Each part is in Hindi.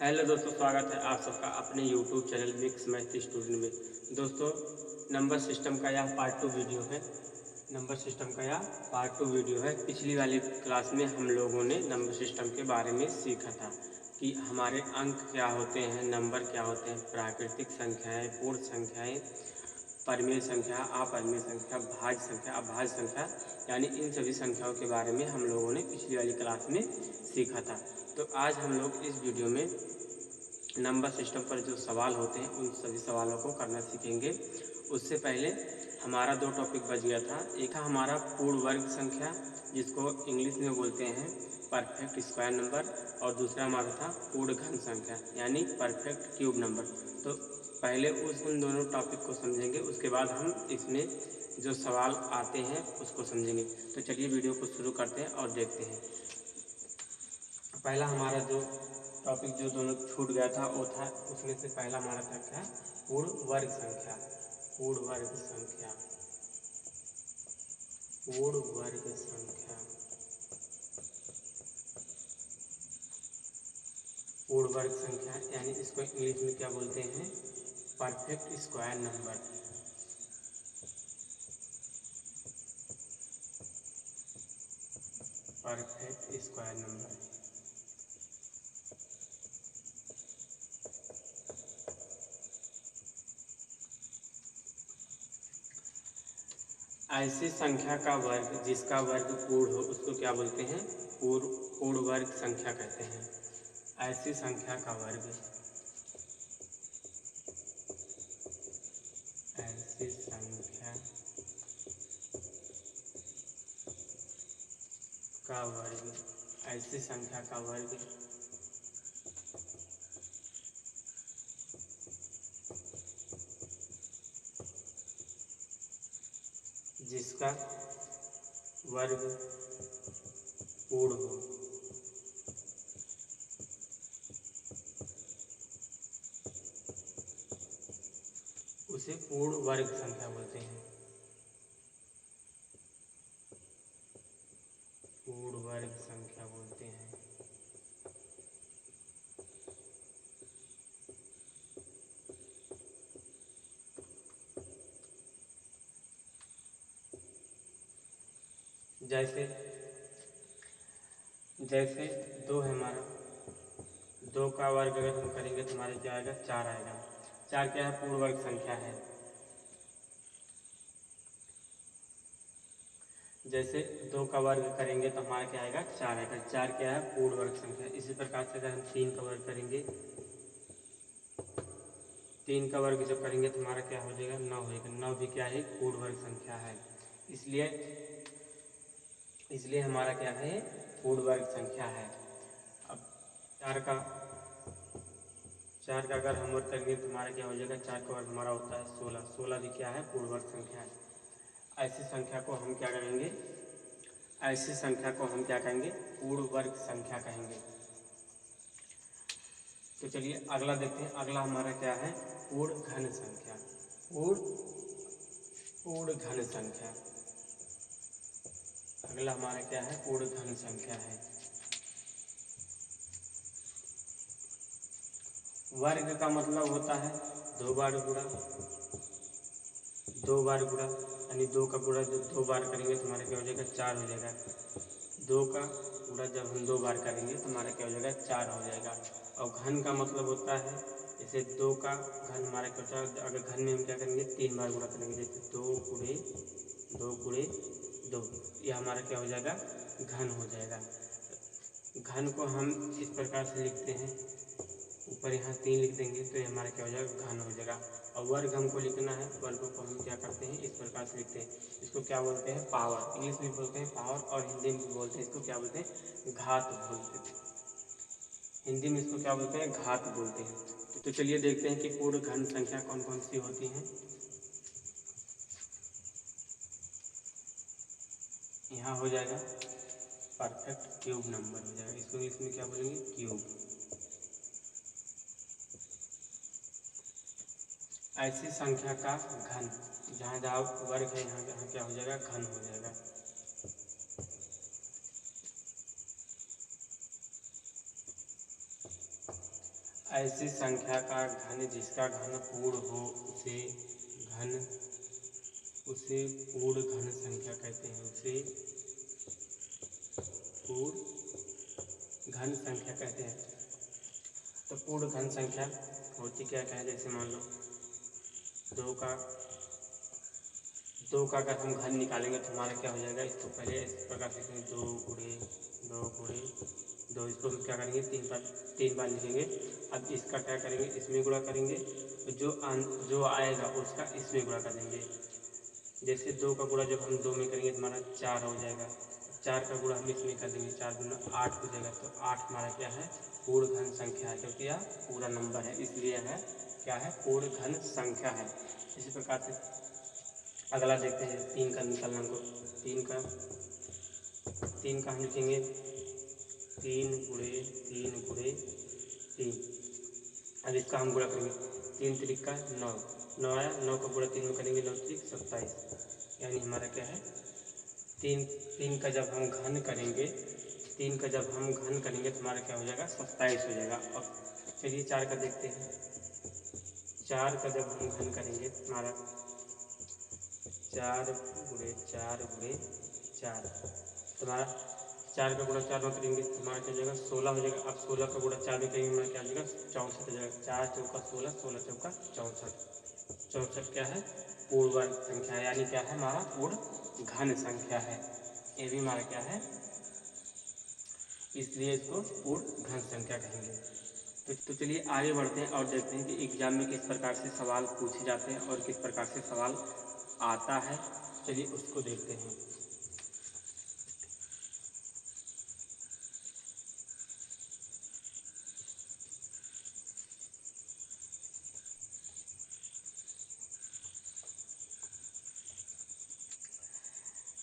हेलो दोस्तों, स्वागत है आप सबका अपने YouTube channel mix math student में। दोस्तों, नंबर सिस्टम का यह पार्ट 2 वीडियो है। पिछली वाली क्लास में हम लोगों ने नंबर सिस्टम के बारे में सीखा था कि हमारे अंक क्या होते हैं, नंबर क्या होते हैं, प्राकृतिक संख्याएं, पूर्ण संख्याएं, परिमेय संख्या, अपरिमेय संख्या, भाज्य संख्या, अभाज्य संख्या, यानी इन सभी संख्याओं के बारे में हम लोगों ने पिछली वाली क्लास में सीखा था। तो आज हम लोग इस वीडियो में नंबर सिस्टम पर जो सवाल होते हैं उन सभी सवालों को करना सीखेंगे। उससे पहले हमारा दो टॉपिक बच गया था। एक था हमारा पूर्ण वर्ग संख्या, जिसको इंग्लिश में बोलते हैं परफेक्ट स्क्वायर नंबर, और दूसरा हमारा था पूर्ण घन संख्या यानी परफेक्ट क्यूब नंबर। तो पहले उन दोनों टॉपिक को समझेंगे, उसके बाद हम इसमें जो सवाल आते हैं उसको समझेंगे। तो चलिए वीडियो को शुरू करते हैं और देखते हैं। पहला हमारा जो टॉपिक जो दोनों छूट गया था वो था, उसमें से पहला हमारा था क्या, पूर्ण वर्ग संख्या। पूर्ण वर्ग संख्या यानी इसको इंग्लिश में क्या बोलते हैं, perfect square number. Perfect square number ऐसी संख्या का वर्ग जिसका वर्ग पूर्ण हो उसको क्या बोलते हैं, पूर्ण वर्ग संख्या कहते हैं। ऐसी संख्या का वर्ग, ऐसी संख्या का वर्ग, ऐसी संख्या का वर्ग जिसका वर्ग पूर्ण हो, उसे पूर्ण वर्ग संख्या बोलते हैं। पूर्ण वर्ग संख्या बोलते हैं। जैसे दो है हमारा, दो का वर्ग अगर हम करेंगे तो हमारे क्या आएगा, 4 आएगा। 4 क्या है, पूर्ण वर्ग संख्या है। जैसे 2 का वर्ग करेंगे तो हमारा क्या आएगा, 4 आएगा। 4 क्या है, पूर्ण वर्ग संख्या। इसी प्रकार से अगर हम 3 का वर्ग करेंगे, 3 का वर्ग जब करेंगे तो हमारा क्या हो जाएगा, 9 होगा। 9 भी क्या है, पूर्ण वर्ग संख्या है। इसलिए हमारा क्या है, पूर्ण वर्ग संख्या है। अब 4 का अगर हम वर्ग करेंगे तो हमारा क्या हो जाएगा, 4 का वर्ग हमारा होता है 16। 16 भी क्या है, पूर्ण वर्ग संख्या है। ऐसी संख्या को हम क्या कहेंगे, पूर्ण वर्ग संख्या कहेंगे। तो चलिए अगला देखते हैं। अगला हमारा क्या है, पूर्ण घन संख्या। पूर्ण घन संख्या, अगला हमारा क्या है, पूर्ण घन संख्या है। वर्ग का मतलब होता है 2 बार गुणा, यानी 2 का गुणा जब 2 बार करेंगे तो हमारा क्या हो जाएगा, 4 हो जाएगा। 2 का गुणा जब हम 2 बार करेंगे तो हमारा क्या हो जाएगा, 4 हो जाएगा। और घन का मतलब होता है, जैसे 2 का घन हमारा क्या होता है, अगर घन में हम क्या करेंगे, 3 बार गुणा करेंगे। जैसे 2 गुणे 2, यह हमारा क्या हो जाएगा, घन हो जाएगा। घन को हम इस प्रकार से लिखते हैं, ऊपर यहाँ 3 लिख देंगे तो ये हमारा क्या हो जाएगा, घन हो जाएगा। और वर्ग हमको लिखना है, वर्ग को हम क्या करते हैं, इस प्रकार से लिखते हैं। इसको क्या बोलते हैं, पावर। इंग्लिश में बोलते हैं पावर, और हिंदी में बोलते हैं इसको क्या बोलते हैं, घात बोलते हैं। हिंदी में इसको क्या बोलते हैं, घात बोलते हैं। तो चलिए देखते हैं कि पूर्ण घन संख्या कौन कौन सी होती हैं। यहाँ हो जाएगा परफेक्ट क्यूब नंबर हो जाएगा। इसको इसमें क्या बोलेंगे, क्यूब। ऐसी संख्या का घन, जहाँ जहाँ वर्ग है यहाँ यहाँ क्या हो जाएगा, घन हो जाएगा। ऐसी संख्या का घन जिसका घन पूर्ण हो उसे पूर्ण घन संख्या कहते हैं। उसे पूर्ण घन संख्या कहते हैं। तो पूर्ण घन संख्या होती क्या है, जैसे मान लो दो का अगर हम घन निकालेंगे तो हमारा क्या हो जाएगा। इसको पहले इस प्रकार से लिखेंगे, 2 गुणे 2। इसको हम क्या करेंगे, 3 बार लिखेंगे। अब इसका क्या करेंगे, इसमें गुणा करेंगे, जो आएगा उसका इसमें गुणा कर देंगे। जैसे 2 का गुणा जब हम 2 में करेंगे तो हमारा 4 हो जाएगा। 4 का गुणा हम इसमें कर देंगे, 4 गुना 8 हो जाएगा। तो 8 हमारा क्या है, पूर्ण घन संख्या है, क्योंकि यह पूरा नंबर है, इसलिए है क्या है, पूर्ण घन संख्या है। इसी प्रकार से अगला देखते हैं, 3 का निकालना हमको। 3 का हम लिखेंगे 3 गुणे 3। अब इसका हम गुणा करेंगे, 3 त्रिक का 9 आया। 9 का गुणा 3 में करेंगे, 9 त्रिक 27। यानी हमारा क्या है, 3 का जब हम घन करेंगे तो हमारा क्या हो जाएगा, 27 हो जाएगा। अब चलिए 4 का देखते हैं। 4 का जब हम घन करेंगे तो हमारा 4 गुणे 4 तुम्हारा 4 का गुणा 4 में करेंगे तो हमारा क्या हो जाएगा, 16 हो जाएगा। अब 16 का गुणा 4 में करेंगे हमारा क्या हो जाएगा, 64 हो जाएगा। 4 चौका 16, 16 चौका 64। 64 क्या है, पूर्ण संख्या है, यानी क्या है, हमारा पूर्ण घन संख्या है। ये भी हमारा क्या है, इसलिए इसको पूर्ण घन संख्या कहेंगे। तो चलिए आगे बढ़ते हैं और देखते हैं कि एग्जाम में किस प्रकार से सवाल पूछे जाते हैं और किस प्रकार से सवाल आता है। चलिए उसको देखते हैं।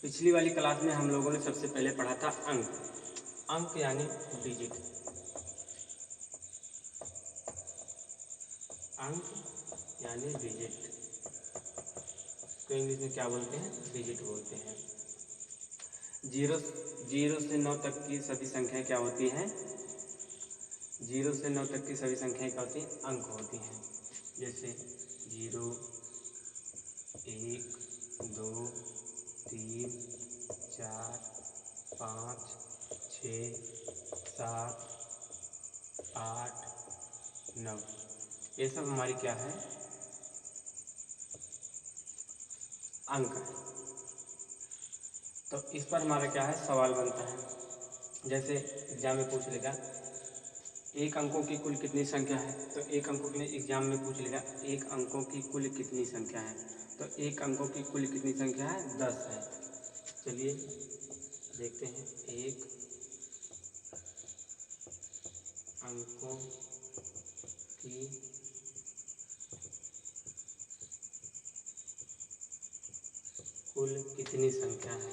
पिछली वाली क्लास में हम लोगों ने सबसे पहले पढ़ा था अंक यानी डिजिट। अंक यानी डिजिट तो इंग्लिश में क्या बोलते हैं, डिजिट बोलते हैं। 0 से 9 तक की सभी संख्याएं क्या होती हैं, 0 से 9 तक की सभी संख्याएं क्या होती हैं, अंक होती हैं। जैसे 0, 1, 2, 3, 4, 5, 6, 7, 8, 9, ये सब हमारी क्या है, अंक है। तो इस पर हमारा क्या है, सवाल बनता है। जैसे एग्जाम में पूछ लेगा 1 अंकों की कुल कितनी संख्या है, तो 1 अंकों के एग्जाम में पूछ लेगा 1 अंकों की कुल कितनी संख्या है, तो 1 अंकों की कुल कितनी संख्या है, 10 है। चलिए देखते हैं, 1 अंकों की कुल कितनी संख्या है,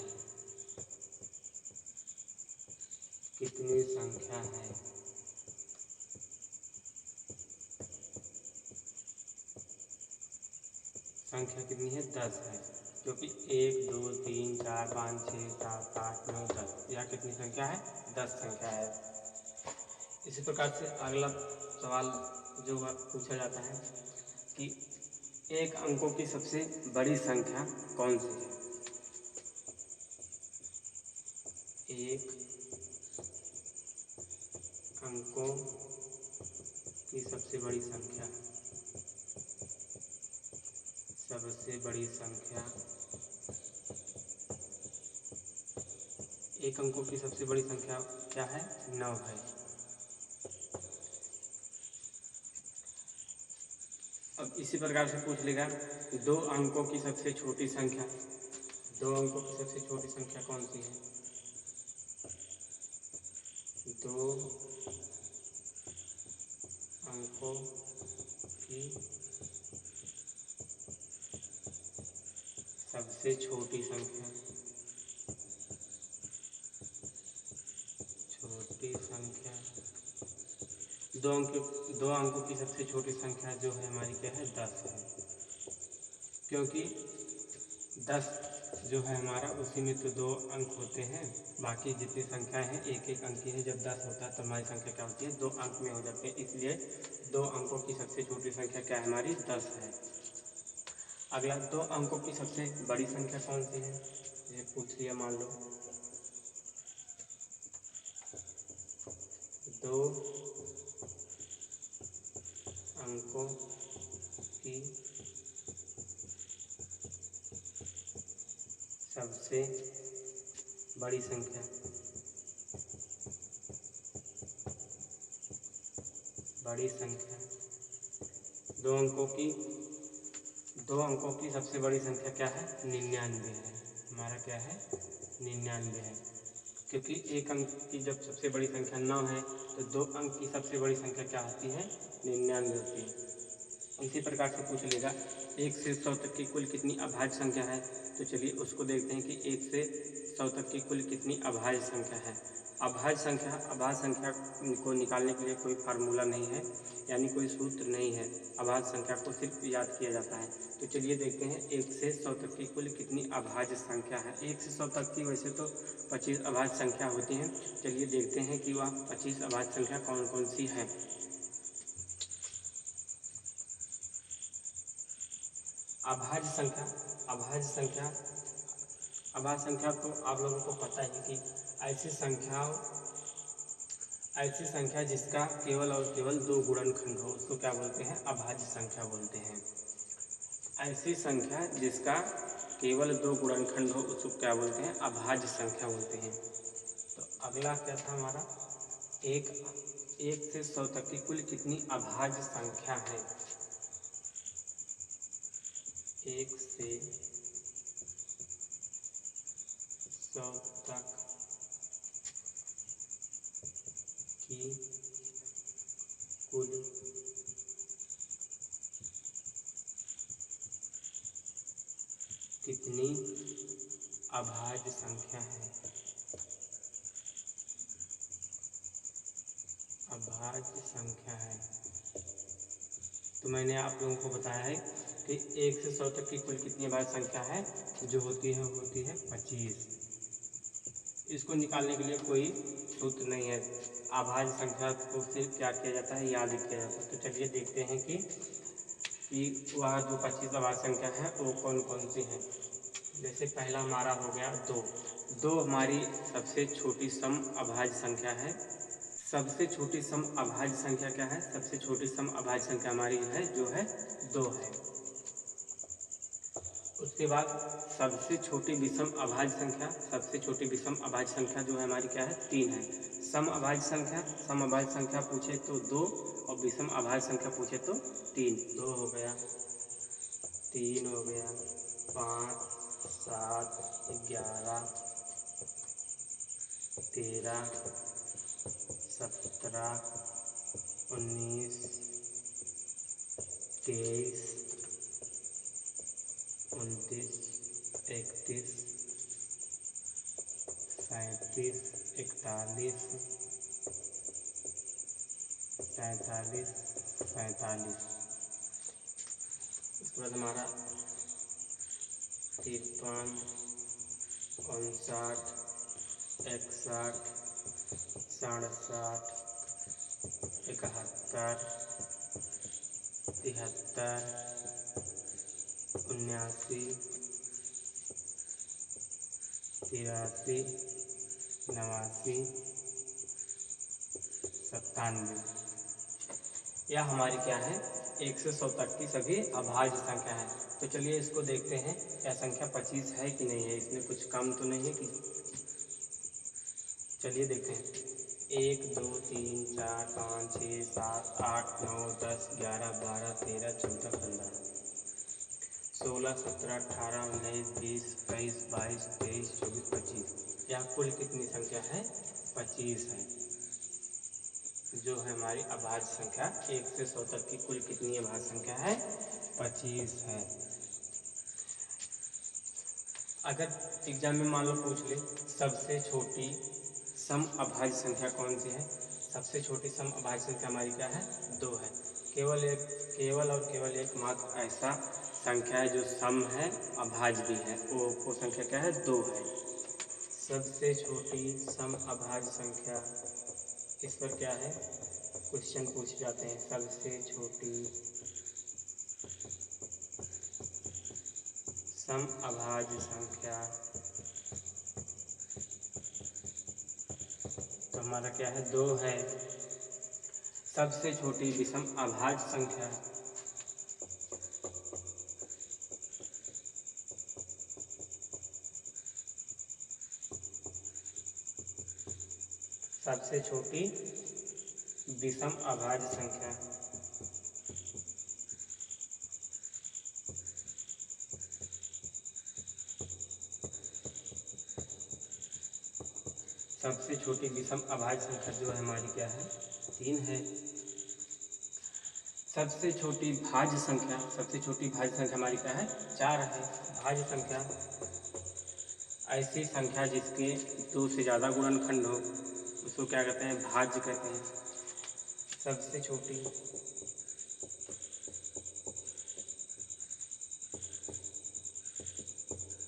संख्या कितनी है, 10 है। क्योंकि 1, 2, 3, 4, 5, 6, 7, 8, 9, 10, यह कितनी संख्या है, 10 संख्या है। इसी प्रकार से अगला सवाल जो पूछा जाता है कि 1 अंकों की सबसे बड़ी संख्या कौन सी है। 1 अंकों की सबसे बड़ी संख्या, 1 अंकों की सबसे बड़ी संख्या क्या है, 9 है। अब इसी प्रकार से पूछ लेगा 2 अंकों की सबसे छोटी संख्या, 2 अंकों की सबसे छोटी संख्या कौन सी है, 2 अंकों की सबसे छोटी संख्या, 2 अंकों की सबसे छोटी संख्या जो है हमारी क्या है, 10 है। क्योंकि जो है हमारा, उसी में तो 2 अंक होते हैं। बाकी जितनी संख्याएं हैं एक एक अंक की है। जब 10 होता है तो हमारी संख्या क्या होती है, 2 अंक में हो जाती है। इसलिए 2 अंकों की सबसे छोटी संख्या क्या है हमारी, 10 है। अगला 2 अंकों की सबसे बड़ी संख्या कौन सी है, ये पूछ लिया। मान लो 2 अंकों की सबसे बड़ी संख्या, बड़ी संख्या 2 अंकों की सबसे बड़ी संख्या क्या है, 99 है। हमारा क्या है, 99 है। क्योंकि 1 अंक की जब सबसे बड़ी संख्या 9 है तो 2 अंक की सबसे बड़ी संख्या क्या होती है, 99 होती है। इसी प्रकार से पूछ लेगा 1 से 100 तक की कुल कितनी अभाज्य संख्या है। तो चलिए उसको देखते हैं कि 1 से 100 तक की कुल कितनी अभाज्य संख्या है। अभाज्य संख्या को निकालने के लिए कोई फार्मूला नहीं है, यानी कोई सूत्र नहीं है। अभाज्य संख्या को सिर्फ याद किया जाता है। तो चलिए देखते हैं 1 से 100 तक की कुल कितनी अभाज्य संख्या है। 1 से 100 तक की वैसे तो 25 अभाज्य संख्या होती हैं। चलिए देखते हैं कि वह 25 अभाज्य संख्या कौन कौन सी है। अभाज्य संख्या तो आप लोगों को पता है कि ऐसी संख्या जिसका केवल और केवल 2 गुणनखंड हो, उसको क्या बोलते हैं, अभाज्य संख्या बोलते हैं। ऐसी संख्या जिसका केवल 2 गुणनखंड हो, उसको क्या बोलते हैं, अभाज्य संख्या बोलते हैं। तो अगला क्या था हमारा, 1 से 100 तक की कुल कितनी अभाज्य संख्या है। 1 से 100 तक की कुल कितनी अभाज्य संख्या है। अभाज्य संख्या है तो मैंने आप लोगों को बताया है कि 1 से 100 तक की कुल कितनी अभाज्य संख्या है, जो होती है 25। इसको निकालने के लिए कोई सूत्र नहीं है। अभाज्य संख्या को सिर्फ क्या किया जाता है, याद किया जाता है। तो चलिए देखते हैं कि वह जो 25 अभाज्य संख्या है वो कौन कौन सी हैं। जैसे पहला हमारा हो गया 2 हमारी सबसे छोटी सम अभाज्य संख्या है। सबसे छोटी सम अभाज्य संख्या क्या है, सबसे छोटी सम अभाज्य संख्या हमारी है जो है 2 है। उसके बाद सबसे छोटी विषम अभाज्य संख्या जो है हमारी क्या है, 3 है। सम अभाज्य संख्या पूछे तो 2 और विषम अभाज्य संख्या पूछे तो 3। 2 हो गया, 3 हो गया, 5, 7, 11, 13, 17, 19, 23, 29, 31, 37, 41, 43, 45। उसके बाद हमारा 53, 59, 61, 67, 71, 73, 79, 83, 89, 97। यह हमारी क्या है, 1 से 100 तक की सभी अभाज्य संख्या है। तो चलिए इसको देखते हैं, क्या संख्या 25 है कि नहीं है, इसमें कुछ कम तो नहीं है कि। चलिए देखते हैं 1, 2, 3, 4, 5, 6, 7, 8, 9, 10, 11, 12, 13, 14, 15, 16, 17, 18, 19, 20, 21, 22, 23, 24, 25। यह कुल कितनी संख्या है, 25 है। जो है हमारी अभाज्य संख्या, 1 से 100 तक की कुल कितनी अभाज्य संख्या है, 25 है। अगर एग्जाम में मान लो पूछ ले सबसे छोटी सम अभाज्य संख्या कौन सी है, सबसे छोटी सम अभाज्य संख्या हमारी क्या है, 2 है। केवल और केवल एक मात्र ऐसा संख्या है जो सम है, अभाज्य भी है, वो संख्या क्या है? 2 है। सबसे छोटी सम अभाज्य संख्या, इस पर क्या है क्वेश्चन पूछ जाते हैं। सबसे छोटी सम अभाज्य संख्या, तो हमारा क्या है? 2 है। सबसे छोटी विषम अभाज्य संख्या, सबसे छोटी विषम अभाज्य संख्या, सबसे छोटी विषम अभाज्य संख्या जो है हमारी क्या है? 3 है। सबसे छोटी भाज्य संख्या, सबसे छोटी भाज्य संख्या हमारी क्या है? 4 है। भाज्य संख्या ऐसी संख्या जिसके 2 से ज़्यादा गुणनखंड हो, उसको क्या कहते हैं? भाज्य कहते हैं। सबसे छोटी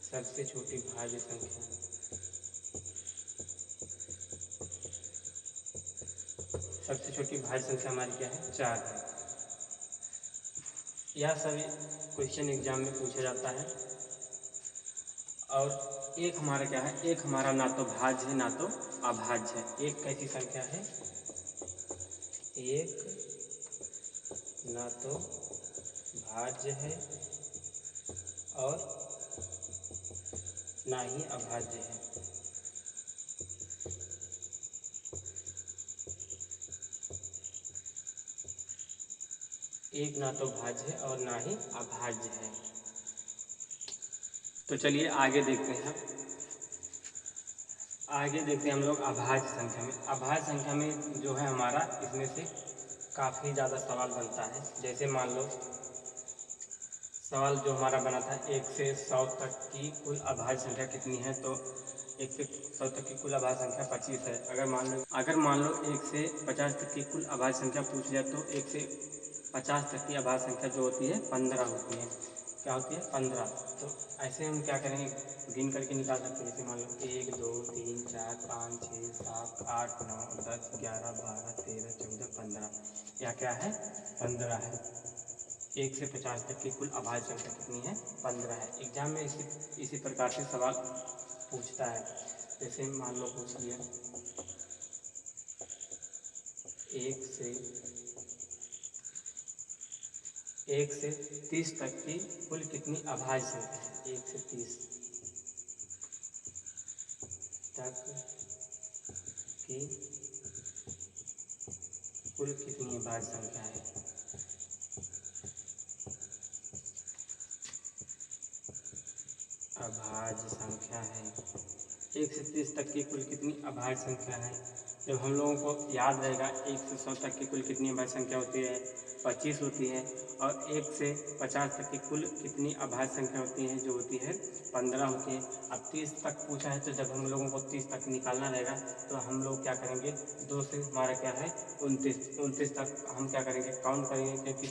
सबसे छोटी भाज्य संख्या, सबसे छोटी भाज्य संख्या हमारी क्या है? 4 है। यह सभी क्वेश्चन एग्जाम में पूछा जाता है। और एक हमारा क्या है? एक हमारा ना तो भाज्य है ना तो अभाज्य है। एक कैसी संख्या है? एक ना तो भाज्य है और ना ही अभाज्य है। एक ना तो भाज्य है और ना ही अभाज्य है। तो चलिए आगे देखते हैं। आगे देखते हैं हम लोग अभाज्य संख्या में। अभाज्य संख्या में जो है हमारा, इसमें से काफ़ी ज़्यादा सवाल बनता है। जैसे मान लो सवाल जो हमारा बना था 1 से 100 तक की कुल अभाज्य संख्या कितनी है, तो 1 से 100 तक की कुल अभाज्य संख्या 25 है। अगर मान लो 1 से 50 तक की कुल अभाज्य संख्या पूछ लिया, तो 1 से 50 तक की अभाज्य संख्या जो होती है 15 होती है। क्या होती है? 15। तो ऐसे हम क्या करेंगे? गिन करके निकाल सकते हैं। जैसे मान लो 1 2 3 4 5 6 7 8 9 10 11 12 13 14 15। यह क्या है? 15 है। 1 से 50 तक की कुल अभाज्य संख्या कितनी है? 15 है। एग्जाम में इसी प्रकार से सवाल पूछता है। जैसे मान लो पूछ लिया 1 से 30 तक की कुल कितनी अभाज्य संख्या है? 1 से 30 तक की कुल कितनी अभाज्य संख्या है? अभाज्य संख्या है 1 से 30 तक की कुल कितनी अभाज्य संख्या है? जब हम लोगों को याद रहेगा 1 से 100 तक की कुल कितनी अभाज्य संख्या होती है? 25 होती है। और 1 से 50 तक की कुल कितनी अभाज्य संख्या होती है? जो होती है 15 होती है। अब 30 तक पूछा है, तो जब हम लोगों को 30 तक निकालना रहेगा, तो हम लोग क्या करेंगे? 2 से हमारा क्या है? 29 तक हम क्या करेंगे? काउंट करेंगे, क्योंकि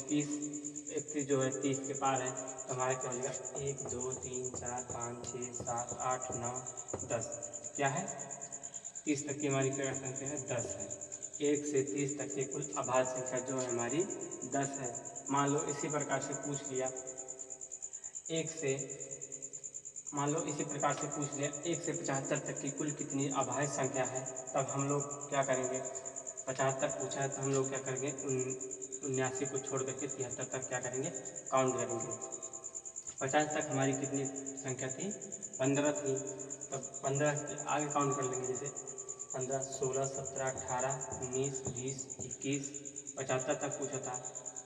31 जो है 30 के पार है। तो हमारा क्या हो जाएगा? 1 2 3 4 5 6 7 8 9 10। क्या है? 30 तक की हमारी क्या संख्या है? 10 है। 1 से 30 तक की कुल अभाज्य संख्या जो है हमारी 10 है। मान लो इसी प्रकार से पूछ लिया 1 से इसी प्रकार से पूछ लिया 1 से 75 तक की कुल कितनी अभाज्य संख्या है, तब हम लोग क्या करेंगे? 75 पूछा है तो हम लोग क्या करेंगे? 79 को छोड़ करके 73 तक क्या करेंगे? काउंट करेंगे। 50 तक हमारी कितनी संख्या थी? 15 थी। तब 15 के आगे काउंट कर लेंगे। जैसे 15 16 17 18 19 20 21। 75 तक पूछा था,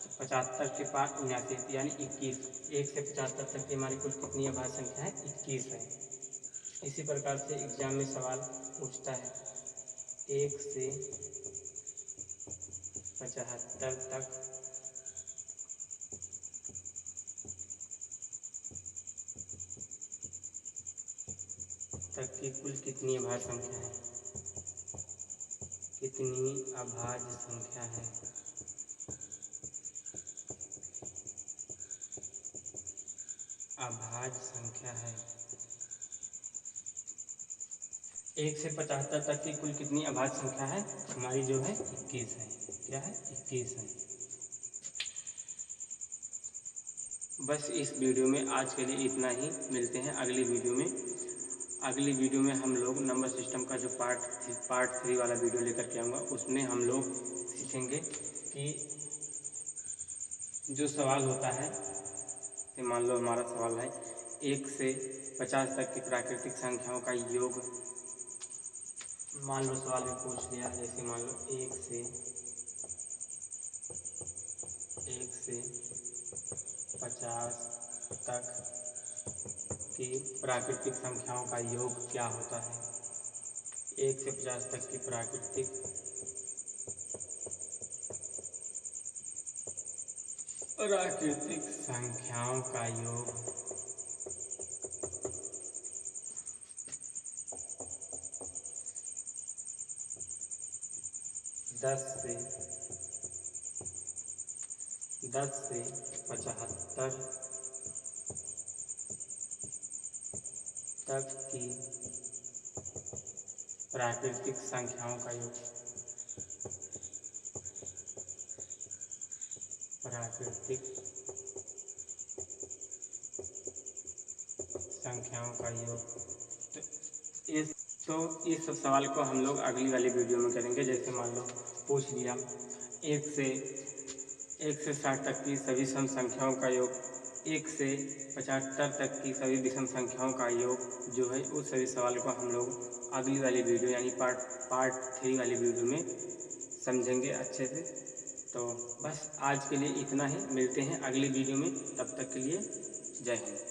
तो 75 के पास 79 यानी 21। 1 से 75 तक की हमारी कुल कितनी अभाज्य संख्या है? 21 है। इसी प्रकार से एग्जाम में सवाल पूछता है 1 से 75 तक की कुल कितनी अभाज्य संख्या है? कितनी अभाज्य संख्या है? अभाज्य संख्या है। 1 से 75 तक की कुल कितनी अभाज्य संख्या है हमारी जो है 21 है। क्या है 21 है। बस इस वीडियो में आज के लिए इतना ही। मिलते हैं अगली वीडियो में। अगली वीडियो में हम लोग नंबर सिस्टम का जो पार्ट 3 वाला वीडियो लेकर के आऊँगा, उसमें हम लोग सीखेंगे कि जो सवाल होता है, मान लो हमारा सवाल है 1 से 50 तक की प्राकृतिक संख्याओं का योग। मान लो सवाल में पूछ लिया, जैसे मान लो 1 से 50 तक की प्राकृतिक संख्याओं का योग क्या होता है। 1 से 50 तक की प्राकृतिक संख्याओं का योग 10 से 75 तक की प्राकृतिक संख्याओं का योग। प्राकृतिक संख्याओं का योग। तो इस सब सवाल को हम लोग अगली वाली वीडियो में करेंगे। जैसे मान लो पूछ लिया 1 से 60 तक की सभी सम संख्याओं का योग, 1 से 75 तक की सभी विषम संख्याओं का योग जो है, उस सभी सवाल को हम लोग अगली वाली वीडियो यानी पार्ट 3 वाली वीडियो में समझेंगे अच्छे से। तो बस आज के लिए इतना ही। मिलते हैं अगली वीडियो में, तब तक के लिए जय हिंद।